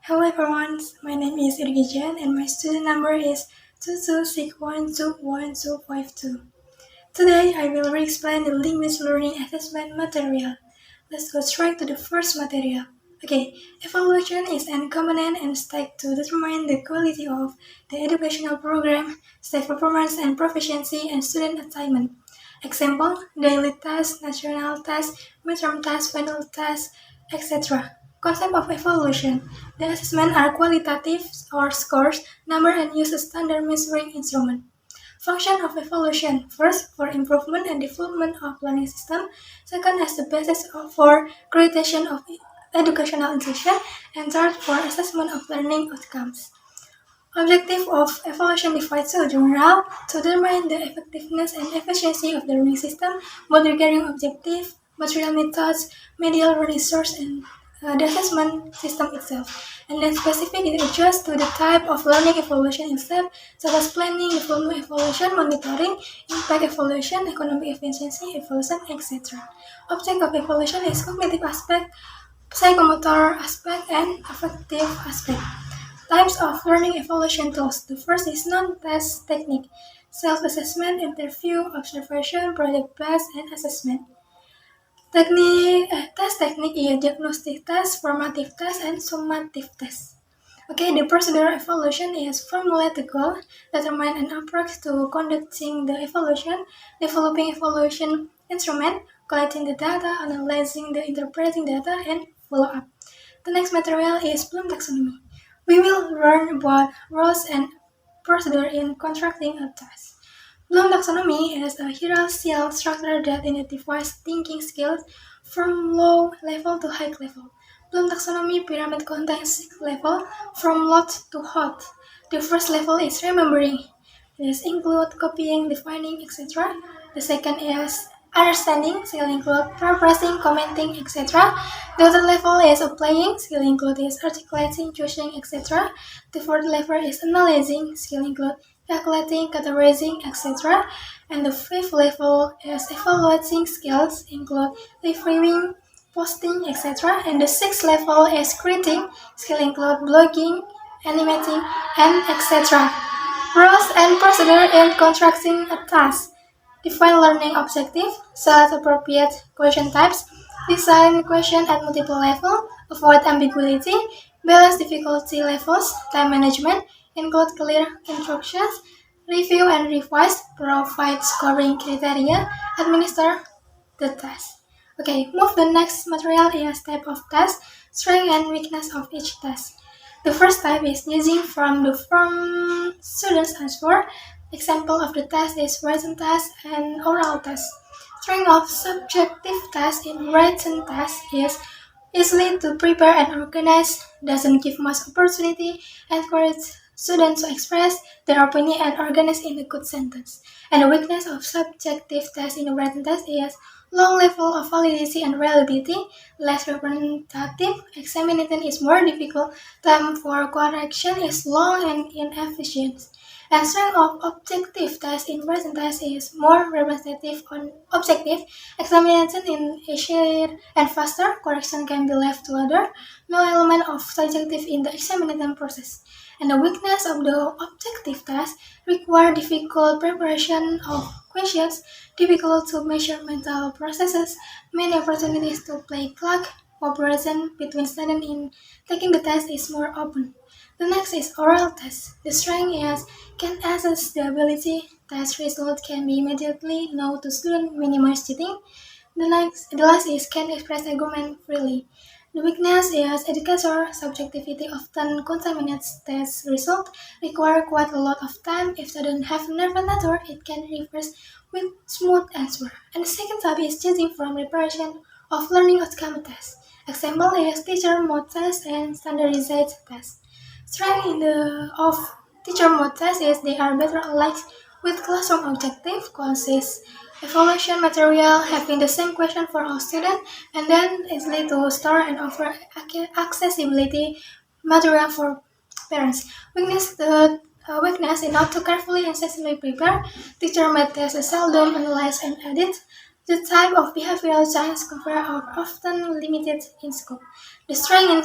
Hello everyone, my name is Irgijan and my student number is 226121252. Today I will re-explain the linguist learning assessment material. Let's go straight to the first material. Okay, evaluation is a component and step to determine the quality of the educational program, staff performance and proficiency and student attainment. Example, daily tests, national tests, midterm tests, final tests, etc. Concept of evaluation. The assessment are qualitative or scores, number and use a standard measuring instrument. Function of evaluation. First, for improvement and development of learning system. Second, as the basis for accreditation of educational institution. And third, for assessment of learning outcomes. Objective of evaluation divides to general to determine the effectiveness and efficiency of the learning system, both regarding objective, material methods, medial resource, and the assessment system itself. And then specific it adjusts to the type of learning evaluation itself, such as planning, development evaluation, monitoring, impact evaluation, economic efficiency evaluation, etc. Object of evaluation is cognitive aspect, psychomotor aspect, and affective aspect. Types of learning evaluation tools. The first is non-test technique, self-assessment, interview, observation, project-based, and assessment. Test technique is diagnostic test, formative test, and summative test. Okay, the procedural evaluation is formulate the goal, determine an approach to conducting the evaluation, developing evaluation instrument, collecting the data, analyzing the interpreting data, and follow up. The next material is Bloom taxonomy. We will learn about rules and procedure in constructing a task. Bloom taxonomy is a hierarchical structure that identifies thinking skills from low level to high level. Bloom taxonomy pyramid contains 6 levels from low to hot. The first level is remembering. This includes copying, defining, etc. The second is understanding, skill include paraphrasing, commenting, etc. The other level is applying, skill include is articulating, choosing, etc. The fourth level is analyzing, skill include calculating, categorizing, etc. And the fifth level is evaluating, skills include reviewing, posting, etc. And the sixth level is creating, skill include blogging, animating, and etc. Rules and procedure in constructing a task. Define learning objective, select appropriate question types, design question at multiple levels, avoid ambiguity, balance difficulty levels, time management, include clear instructions, review and revise, provide scoring criteria, administer the test. Okay, move the next material is type of test, strength and weakness of each test. The first type is using from the form students answer. Example of the test is written test and oral test. Strength of subjective test in written test is easily to prepare and organize, doesn't give much opportunity, encourage students to express their opinion and organize in a good sentence. And the weakness of subjective test in a written test is long level of validity and reliability, less representative, examination is more difficult, time for correction is long and inefficient. And strength of objective test in written test is more representative on objective, examination in easier and faster, correction can be left to other, no element of subjective in the examination process. And the weakness of the objective test require difficult preparation of questions, difficult to measure mental processes, many opportunities to play clock, cooperation between students in taking the test is more open. The next is oral test. The strength is can assess the ability. Test result can be immediately known to student, minimize cheating. The last is can express argument freely. The weakness is educator subjectivity often contaminates test result, require quite a lot of time. If students have nervous nature, it can reverse with smooth answer. And the second type is choosing from preparation of learning outcome test. Example is teacher mode test and standardized test. Strength in the of teacher mode test is they are better aligned with classroom objective, consists evaluation material having the same question for all students, and then easily to store and offer accessibility material for parents. Weakness is not to carefully and sensitively prepare. Teacher made tests seldom analyze and edit. The type of behavioral science cover are often limited in scope. The strength in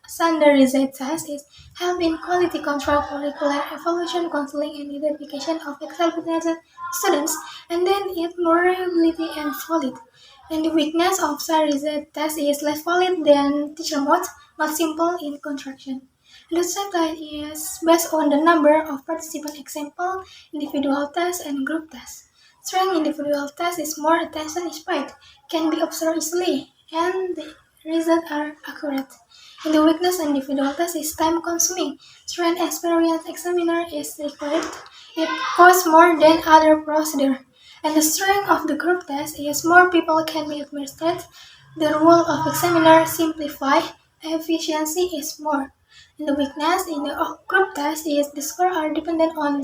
standardized tests is help in quality control, curricular evaluation, counseling, and identification of excellent students, and then it more reliability and valid. And the weakness of standardized test is less valid than teacher mode, not simple in construction. And the subtype is based on the number of participant example, individual tests, and group tests. Strength individual test is more attention is paid, can be observed easily, and the results are accurate. And the weakness individual test is time consuming. Strength experienced examiner is required. It costs more than other procedure. And the strength of the group test is more people can be administered. The role of examiner simplify. Efficiency is more. And the weakness in the group test is the score are dependent on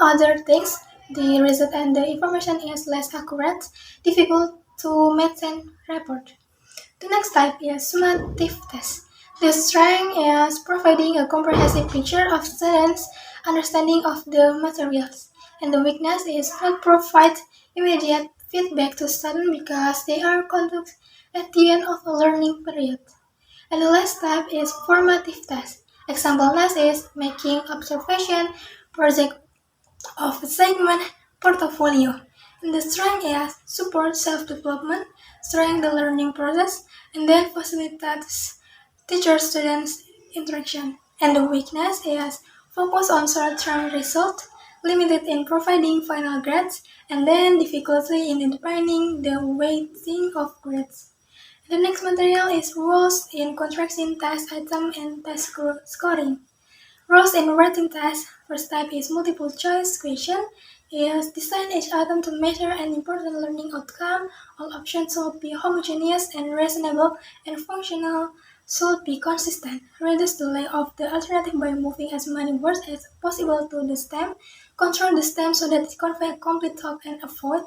other things. The result and the information is less accurate, difficult to maintain report. The next type is summative test. The strength is providing a comprehensive picture of students' understanding of the materials, and the weakness is not provide immediate feedback to students because they are conducted at the end of a learning period. And the last type is formative test. Example test is making observation, project of assignment, portfolio. And the strength is support self-development, strengthen the learning process, and then facilitates teacher-student interaction. And the weakness is focus on short-term result, limited in providing final grades, and then difficulty in defining the weighting of grades. The next material is rules in contrasting test item and test scoring. Rules in writing test. First type is multiple choice question. Is design each item to measure an important learning outcome. All options should be homogeneous and reasonable, and functional should be consistent. Reduce the length of the alternative by moving as many words as possible to the stem. Control the stem so that it conveys a complete thought and avoid.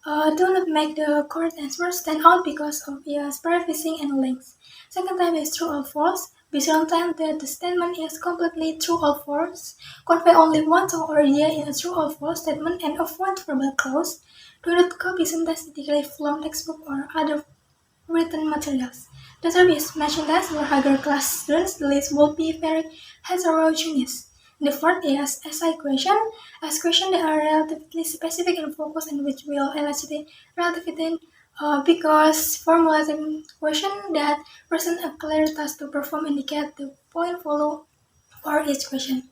Do not make the correct answer stand out because of its prefacing and links. Second type is true or false. Be certain that the statement is completely true or false. Convey only one to or idea in a true or false statement and avoid verbal clause. Do not copy synthetically from textbook or other written materials. The third is matching test for higher class students. The list will be very heterogeneous. The fourth is essay question. Ask questions that are relatively specific and focused and which will elicit relativity because formulating question that present a clear task to perform indicate the point follow for each question.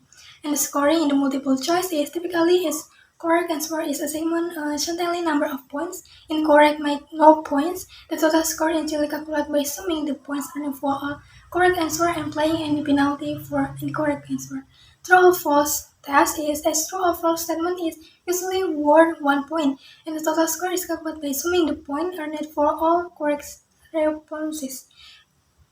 And the scoring in the multiple choice is typically is correct answer is assignment certainly number of points. Incorrect make no points. The total score is usually calculated by summing the points earned for a correct answer and playing any penalty for incorrect answer. True or false test is a true or false statement is usually worth 1 point, and the total score is calculated by summing the point earned for all correct responses.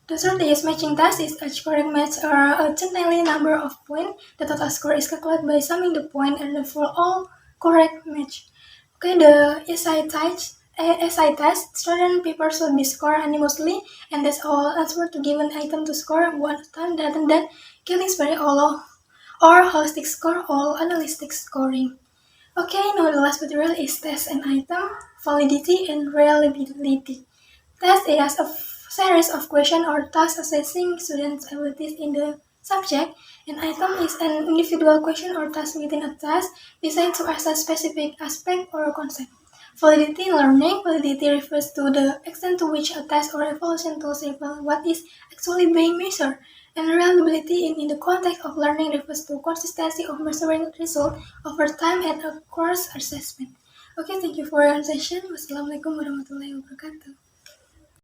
The third is matching test is each correct match or a certainly number of points. The total score is calculated by summing the point earned for all correct match. Okay, the SI test, student paper should be scored anonymously, and that's all answer to given item to score one time rather than getting very all or holistic score or analytic scoring. Okay, now the last material is test and item, validity and reliability. Test is a series of questions or tasks assessing students' abilities in the subject. An item is an individual question or task within a task designed to assess specific aspect or concept. Validity learning. Validity refers to the extent to which a test or evaluation tool reveals what is actually being measured. And reliability in the context of learning refers to consistency of measuring result over time at a course assessment. Okay, thank you for your attention. Wassalamualaikum warahmatullahi wabarakatuh.